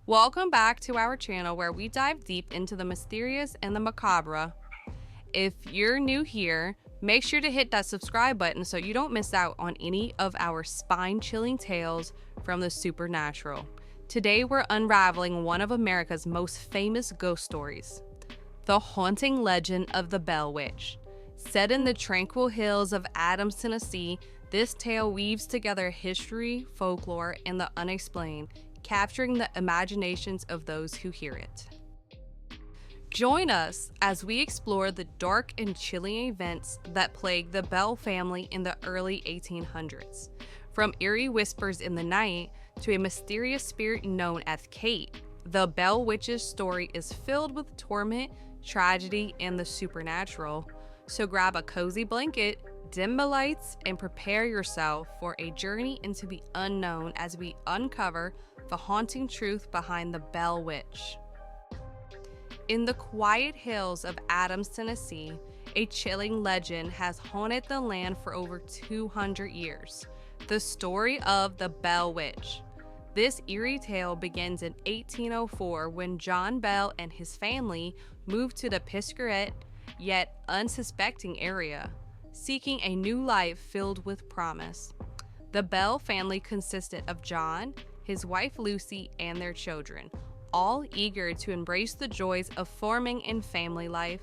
Welcome back to our channel where we dive deep into the mysterious and the macabre. If you're new here, make sure to hit that subscribe button so you don't miss out on any of our spine-chilling tales from the supernatural. Today we're unraveling one of America's most famous ghost stories, the haunting legend of the Bell Witch. Set in the tranquil hills of Adams, Tennessee, this tale weaves together history, folklore, and the unexplained, capturing the imaginations of those who hear it. Join us as we explore the dark and chilling events that plagued the Bell family in the early 1800s. From eerie whispers in the night to a mysterious spirit known as Kate, the Bell Witch's story is filled with torment, tragedy, and the supernatural. So grab a cozy blanket, dim the lights, and prepare yourself for a journey into the unknown as we uncover the haunting truth behind the Bell Witch. In the quiet hills of Adams, Tennessee, a chilling legend has haunted the land for over 200 years. The story of the Bell Witch. This eerie tale begins in 1804 when John Bell and his family moved to the Piscaret, yet unsuspecting area, seeking a new life filled with promise. The Bell family consisted of John, his wife Lucy, and their children, all eager to embrace the joys of farming and family life.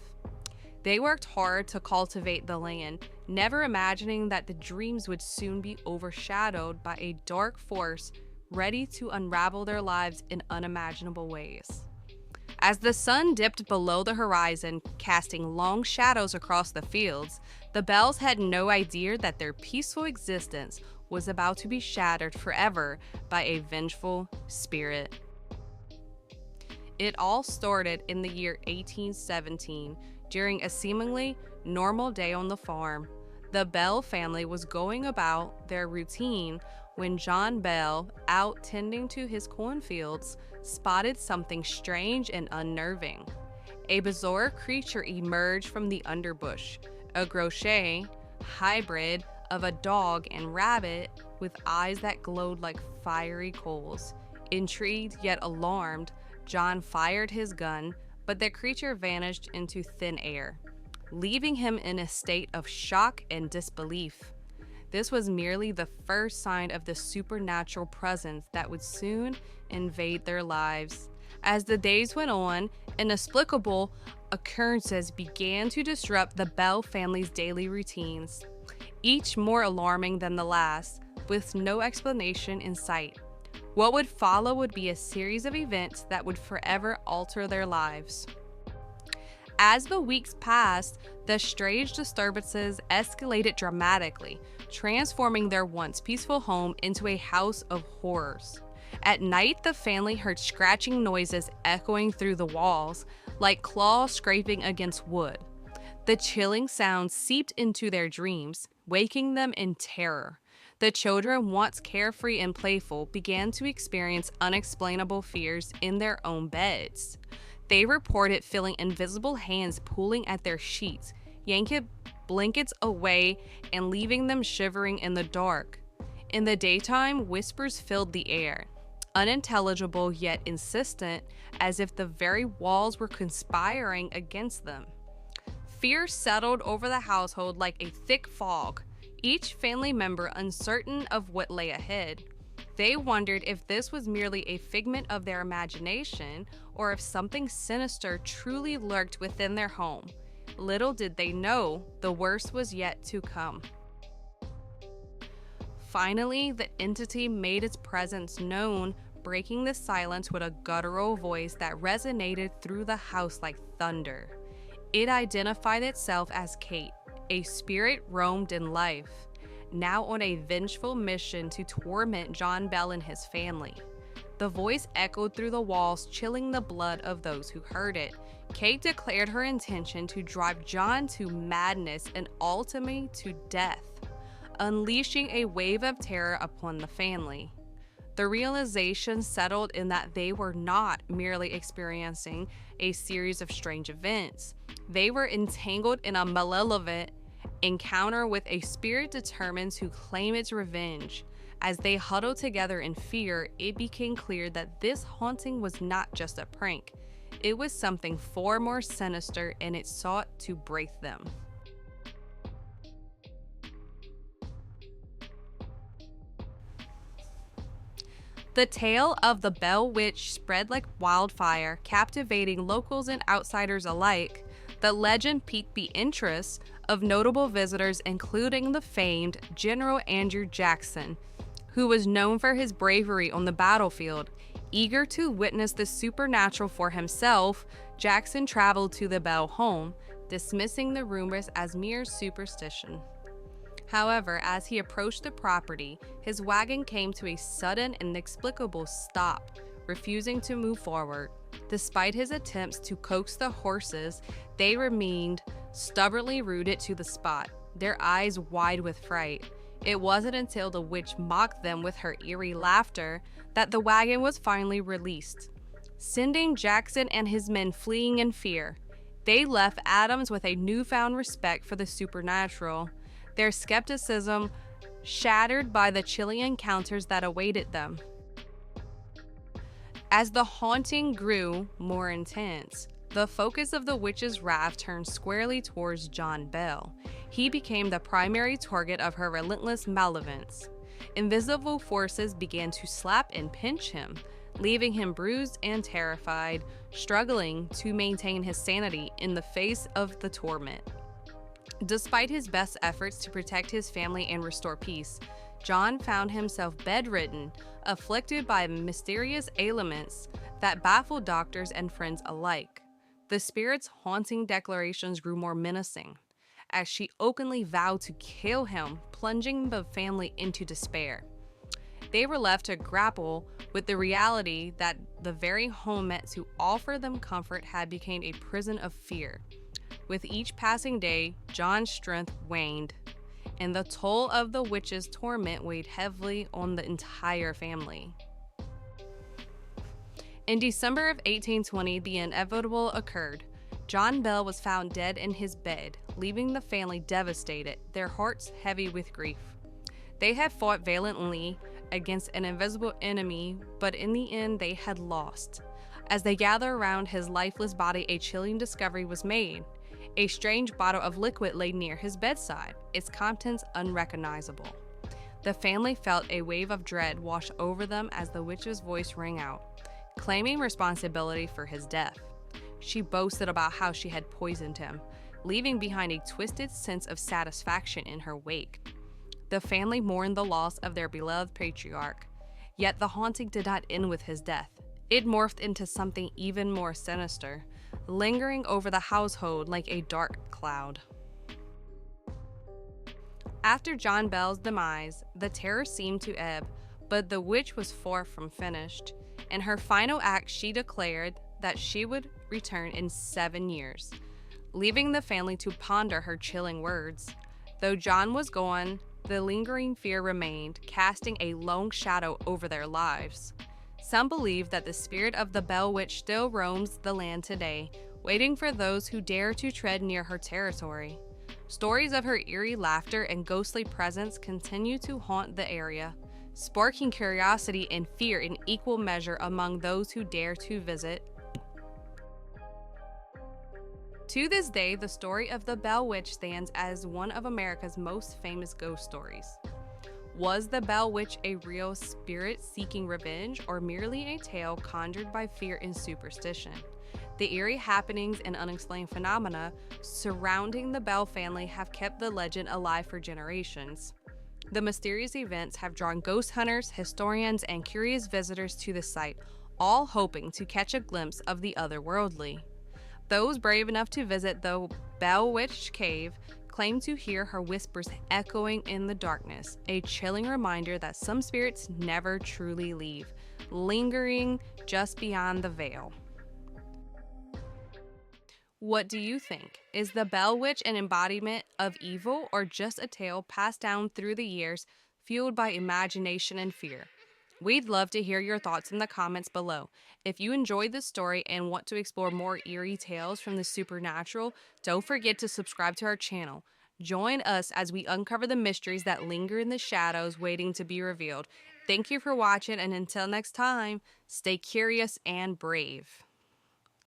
They worked hard to cultivate the land, never imagining that the dreams would soon be overshadowed by a dark force ready to unravel their lives in unimaginable ways. As the sun dipped below the horizon, casting long shadows across the fields, the Bells had no idea that their peaceful existence was about to be shattered forever by a vengeful spirit. It all started in the year 1817, during a seemingly normal day on the farm. The Bell family was going about their routine when John Bell, out tending to his cornfields, spotted something strange and unnerving. A bizarre creature emerged from the underbush, a crochet hybrid of a dog and rabbit with eyes that glowed like fiery coals. Intrigued yet alarmed, John fired his gun, but the creature vanished into thin air, leaving him in a state of shock and disbelief. This was merely the first sign of the supernatural presence that would soon invade their lives. As the days went on, inexplicable occurrences began to disrupt the Bell family's daily routines, each more alarming than the last, with no explanation in sight. What would follow would be a series of events that would forever alter their lives. As the weeks passed, the strange disturbances escalated dramatically, transforming their once peaceful home into a house of horrors. At night, the family heard scratching noises echoing through the walls, like claws scraping against wood. The chilling sounds seeped into their dreams, waking them in terror. The children, once carefree and playful, began to experience unexplainable fears in their own beds. They reported feeling invisible hands pulling at their sheets, yanking blankets away and leaving them shivering in the dark. In the daytime, whispers filled the air, unintelligible yet insistent, as if the very walls were conspiring against them. Fear settled over the household like a thick fog, each family member uncertain of what lay ahead. They wondered if this was merely a figment of their imagination or if something sinister truly lurked within their home. Little did they know, the worst was yet to come. Finally, the entity made its presence known, breaking the silence with a guttural voice that resonated through the house like thunder. It identified itself as Kate, a spirit roamed in life, now on a vengeful mission to torment John Bell and his family. The voice echoed through the walls, chilling the blood of those who heard it. Kate declared her intention to drive John to madness and ultimately to death, unleashing a wave of terror upon the family. The realization settled in that they were not merely experiencing a series of strange events. They were entangled in a malevolent encounter with a spirit determined to claim its revenge. As they huddled together in fear, it became clear that this haunting was not just a prank. It was something far more sinister, and it sought to break them. The tale of the Bell Witch spread like wildfire, captivating locals and outsiders alike. The legend piqued the interest of notable visitors, including the famed General Andrew Jackson, who was known for his bravery on the battlefield. Eager to witness the supernatural for himself, Jackson traveled to the Bell home, dismissing the rumors as mere superstition. However, as he approached the property, his wagon came to a sudden and inexplicable stop, refusing to move forward. Despite his attempts to coax the horses, they remained stubbornly rooted to the spot, their eyes wide with fright. It wasn't until the witch mocked them with her eerie laughter that the wagon was finally released, sending Jackson and his men fleeing in fear. They left Adams with a newfound respect for the supernatural, their skepticism shattered by the chilling encounters that awaited them. As the haunting grew more intense, the focus of the witch's wrath turned squarely towards John Bell. He became the primary target of her relentless malevolence. Invisible forces began to slap and pinch him, leaving him bruised and terrified, struggling to maintain his sanity in the face of the torment. Despite his best efforts to protect his family and restore peace, John found himself bedridden, afflicted by mysterious ailments that baffled doctors and friends alike. The spirit's haunting declarations grew more menacing, as she openly vowed to kill him, plunging the family into despair. They were left to grapple with the reality that the very home meant to offer them comfort had become a prison of fear. With each passing day, John's strength waned, and the toll of the witch's torment weighed heavily on the entire family. In December of 1820, the inevitable occurred. John Bell was found dead in his bed, leaving the family devastated, their hearts heavy with grief. They had fought valiantly against an invisible enemy, but in the end they had lost. As they gathered around his lifeless body, a chilling discovery was made. A strange bottle of liquid lay near his bedside, its contents unrecognizable. The family felt a wave of dread wash over them as the witch's voice rang out, claiming responsibility for his death. She boasted about how she had poisoned him, leaving behind a twisted sense of satisfaction in her wake. The family mourned the loss of their beloved patriarch, yet the haunting did not end with his death. It morphed into something even more sinister, lingering over the household like a dark cloud. After John Bell's demise, the terror seemed to ebb, but the witch was far from finished. In her final act, she declared that she would return in 7 years, leaving the family to ponder her chilling words. Though John was gone, the lingering fear remained, casting a long shadow over their lives. Some believe that the spirit of the Bell Witch still roams the land today, waiting for those who dare to tread near her territory. Stories of her eerie laughter and ghostly presence continue to haunt the area, sparking curiosity and fear in equal measure among those who dare to visit. To this day, the story of the Bell Witch stands as one of America's most famous ghost stories. Was the Bell Witch a real spirit seeking revenge, or merely a tale conjured by fear and superstition? The eerie happenings and unexplained phenomena surrounding the Bell family have kept the legend alive for generations. The mysterious events have drawn ghost hunters, historians, and curious visitors to the site, all hoping to catch a glimpse of the otherworldly. Those brave enough to visit the Bell Witch Cave claim to hear her whispers echoing in the darkness, a chilling reminder that some spirits never truly leave, lingering just beyond the veil. What do you think? Is the Bell Witch an embodiment of evil, or just a tale passed down through the years, fueled by imagination and fear? We'd love to hear your thoughts in the comments below. If you enjoyed this story and want to explore more eerie tales from the supernatural, don't forget to subscribe to our channel. Join us as we uncover the mysteries that linger in the shadows waiting to be revealed. Thank you for watching, and until next time, stay curious and brave.